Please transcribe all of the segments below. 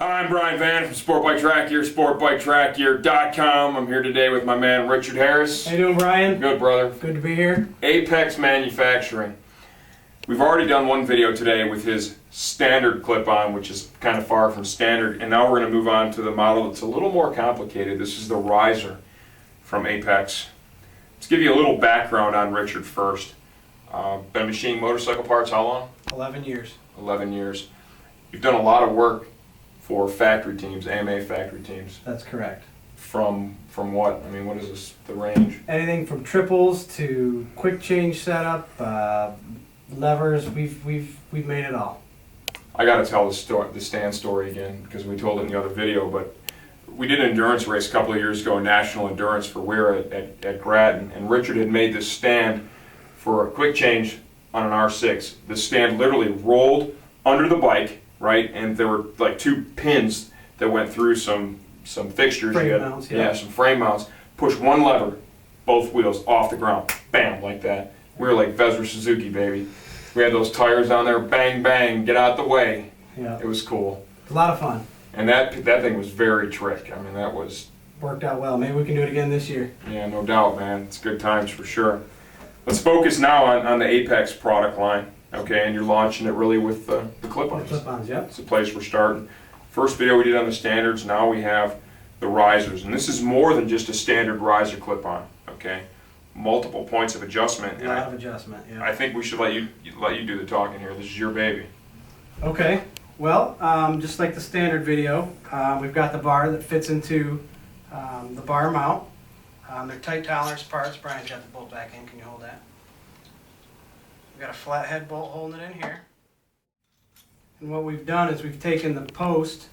Hi, I'm Brian Van from Sport Bike Track Gear, sportbiketrackgear.com. I'm here today with my man Richard Harris. How you doing, Brian? Good, brother. Good to be here. Apex Manufacturing. We've already done one video today with his standard clip-on, which is kind of far from standard, and now we're going to move on to the model that's a little more complicated. This is the riser from Apex. Let's give you a little background on Richard first. Been machining motorcycle parts how long? 11 years. 11 years. You've done a lot of work for factory teams, AMA factory teams. That's correct. From what? I mean, what is this, the range? Anything from triples to quick change setup, levers. We've made it all. I got to tell the stand story again because we told it in the other video. But we did an endurance race a couple of years ago, national endurance for Weir at Grattan, and Richard had made this stand for a quick change on an R6. The stand literally rolled under the bike. Right, and there were like two pins that went through some fixtures. Frame mounts, yeah. Some frame mounts. Push one lever, both wheels off the ground, bam, like that. We were like Vezra Suzuki, baby. We had those tires on there, bang, bang, get out the way. Yeah, it was cool. A lot of fun. And that thing was very trick. I mean, that was worked out well. Maybe we can do it again this year. Yeah, no doubt, man. It's good times for sure. Let's focus now on the Apex product line. Okay, and you're launching it really with the clip-ons. The clip-ons, yep. It's the place we're starting. First video we did on the standards, now we have the risers. And this is more than just a standard riser clip-on, okay? Multiple points of adjustment. A lot of adjustment, yeah. I think we should let you do the talking here. This is your baby. Okay, well, just like the standard video, we've got the bar that fits into the bar mount. They're tight tolerance parts. Brian's got the bolt back in. Can you hold that? We've got a flathead bolt holding it in here. And what we've done is we've taken the post,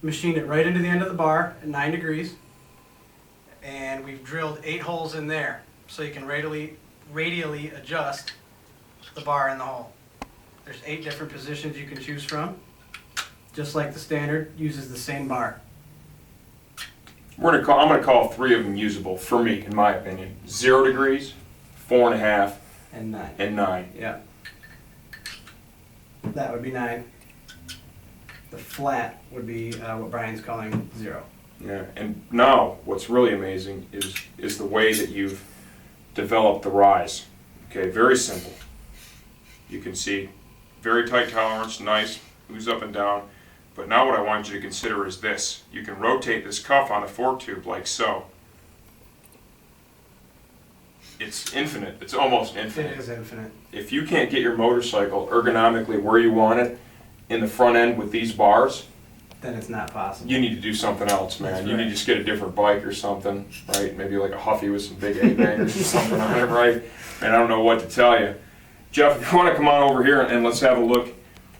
machined it right into the end of the bar at 9 degrees, and we've drilled 8 holes in there so you can radially adjust the bar in the hole. There's 8 different positions you can choose from, just like the standard uses the same bar. I'm going to call 3 of them usable for me, in my opinion. 0 degrees, 4.5, and 9. And 9. Yeah. That would be 9. The flat would be what Brian's calling 0. Yeah, and now what's really amazing is the way that you've developed the rise. Okay, very simple. You can see very tight tolerance, nice, moves up and down. But now what I want you to consider is this. You can rotate this cuff on the fork tube like so. It's infinite. It's almost infinite. It is infinite. If you can't get your motorcycle ergonomically where you want it in the front end with these bars, then it's not possible. you need to do something else, man. That's You right. need to just get a different bike or something, right? Maybe like a Huffy with some big A-bangers or something on it, right? And I don't know what to tell you. Jeff, if you want to come on over here and let's have a look,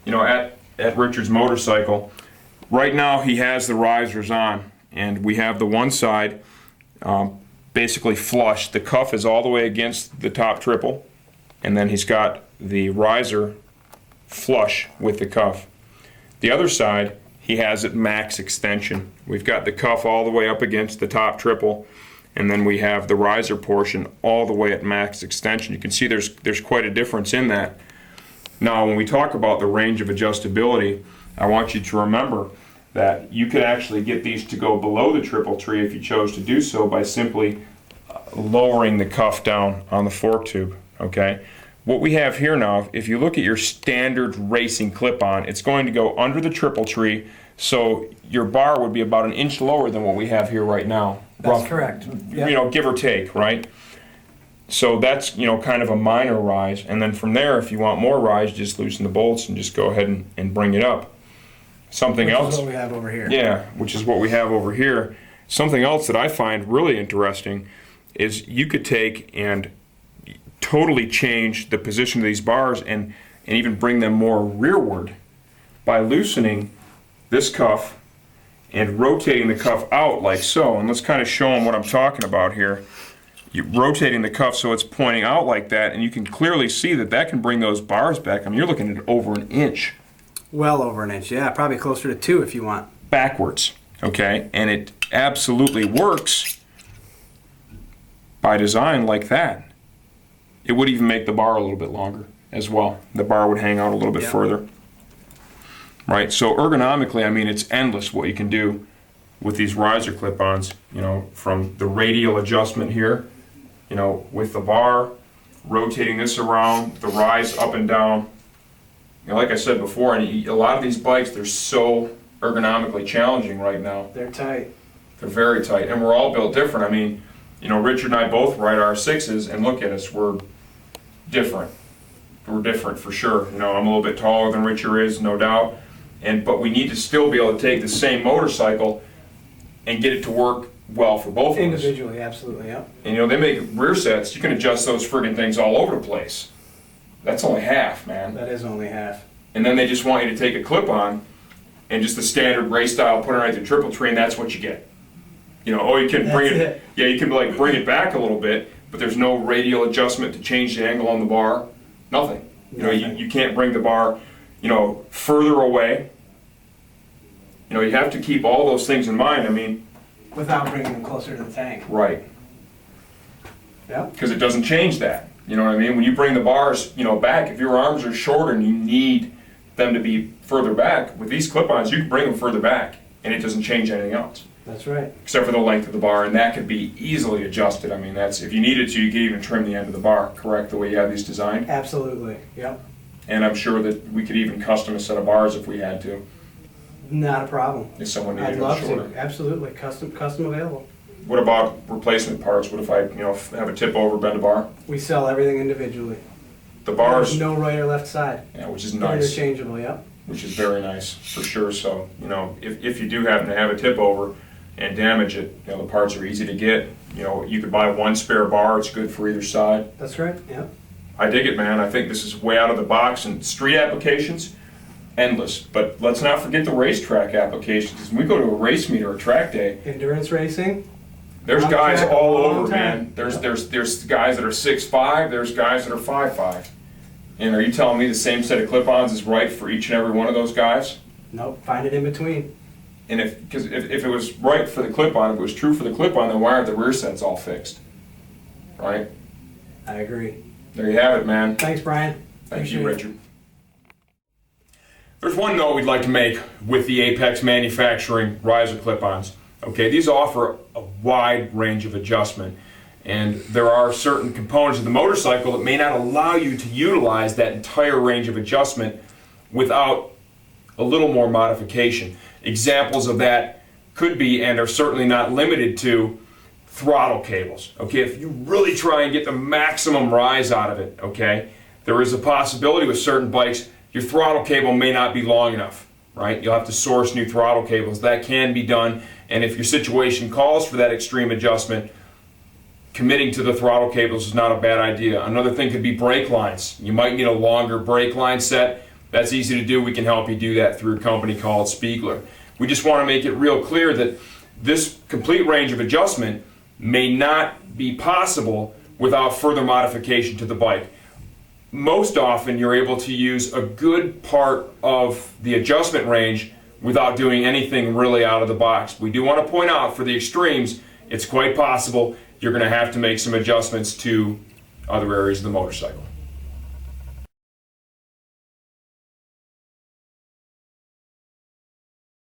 at Richard's motorcycle. Right now he has the risers on, and we have the one side basically flush. The cuff is all the way against the top triple, and then he's got the riser flush with the cuff. The other side, he has it max extension. We've got the cuff all the way up against the top triple, and then we have the riser portion all the way at max extension. You can see there's quite a difference in that. Now, when we talk about the range of adjustability, I want you to remember that you could actually get these to go below the triple tree if you chose to do so by simply lowering the cuff down on the fork tube, okay? What we have here now, if you look at your standard racing clip-on, it's going to go under the triple tree, so your bar would be about 1 inch lower than what we have here right now. That's correct. Yep. Give or take, right? So that's, kind of a minor rise, and then from there, if you want more rise, just loosen the bolts and just go ahead and bring it up. Something else. Which is what we have over here. Yeah, which is what we have over here. Something else that I find really interesting is you could take and totally change the position of these bars and even bring them more rearward by loosening this cuff and rotating the cuff out like so. And let's kind of show them what I'm talking about here. You're rotating the cuff so it's pointing out like that, and you can clearly see that can bring those bars back. I mean, you're looking at over 1 inch. Well over 1 inch, yeah, probably closer to 2 if you want. Backwards, okay? And it absolutely works by design like that. It would even make the bar a little bit longer as well. The bar would hang out a little bit further. right? So ergonomically, I mean, it's endless what you can do with these riser clip-ons, you know, from the radial adjustment here, you know, with the bar, rotating this around, the rise up and down. You know, like I said before, and a lot of these bikes, they're so ergonomically challenging right now. They're tight. They're very tight, and we're all built different. I mean, you know, Richard and I both ride R6s, and look at us, we're different. We're different for sure. You know, I'm a little bit taller than Richard is, no doubt, but we need to still be able to take the same motorcycle and get it to work well for both of us. Individually, absolutely, yep. And you know, they make rear sets, you can adjust those friggin' things all over the place. That's only half, man. That is only half. And then they just want you to take a clip-on and just the standard race style, put it right through triple tree, and that's what you get. You know, you can bring it. Yeah, you can like bring it back a little bit, but there's no radial adjustment to change the angle on the bar. Nothing. You know, you can't bring the bar, you know, further away. You know, you have to keep all those things in mind. I mean, without bringing them closer to the tank. right. Yeah. Because it doesn't change that. You know what I mean? When you bring the bars, you know, back, if your arms are shorter and you need them to be further back, with these clip-ons, you can bring them further back, and it doesn't change anything else. That's right. Except for the length of the bar, and that could be easily adjusted. I mean, that's, if you needed to, you could even trim the end of the bar, correct, the way you have these designed? Absolutely, yep. And I'm sure that we could even custom a set of bars if we had to, Not a problem. if someone needed I'd them love shorter. to, absolutely, custom available. What about replacement parts? What if I, you know, have a tip over, bend a bar? We sell everything individually. The bars, There's no right or left side. yeah, which is They're nice. interchangeable, yep. Which is very nice, for sure. So, you know, if you do happen to have a tip over and damage it, you know, the parts are easy to get. You know, you could buy one spare bar, it's good for either side. That's right, yep. I dig it, man. I think this is way out of the box, and street applications, endless. But let's not forget the racetrack applications. Because when we go to a race meet or a track day, Endurance racing, there's On guys track all a long over, man. time. There's guys that are 6'5", there's guys that are 5'5". And are you telling me the same set of clip-ons is right for each and every one of those guys? nope, find it in between. And if it was right for the clip-on, if it was true for the clip-on, then why aren't the rear sets all fixed? Right? I agree. There you have it, man. Thanks, Brian. Thank you, Appreciate it. Richard. There's one note we'd like to make with the Apex Manufacturing riser clip-ons. Okay, these offer a wide range of adjustment, and there are certain components of the motorcycle that may not allow you to utilize that entire range of adjustment without a little more modification. Examples of that could be, and are certainly not limited to, throttle cables. Okay, if you really try and get the maximum rise out of it, okay, there is a possibility with certain bikes your throttle cable may not be long enough, right? You'll have to source new throttle cables. That can be done, and if your situation calls for that extreme adjustment, committing to the throttle cables is not a bad idea. Another thing could be brake lines. You might need a longer brake line set. That's easy to do. We can help you do that through a company called Spiegler. We just want to make it real clear that this complete range of adjustment may not be possible without further modification to the bike. Most often you're able to use a good part of the adjustment range without doing anything really out of the box. We do want to point out, for the extremes, it's quite possible you're going to have to make some adjustments to other areas of the motorcycle.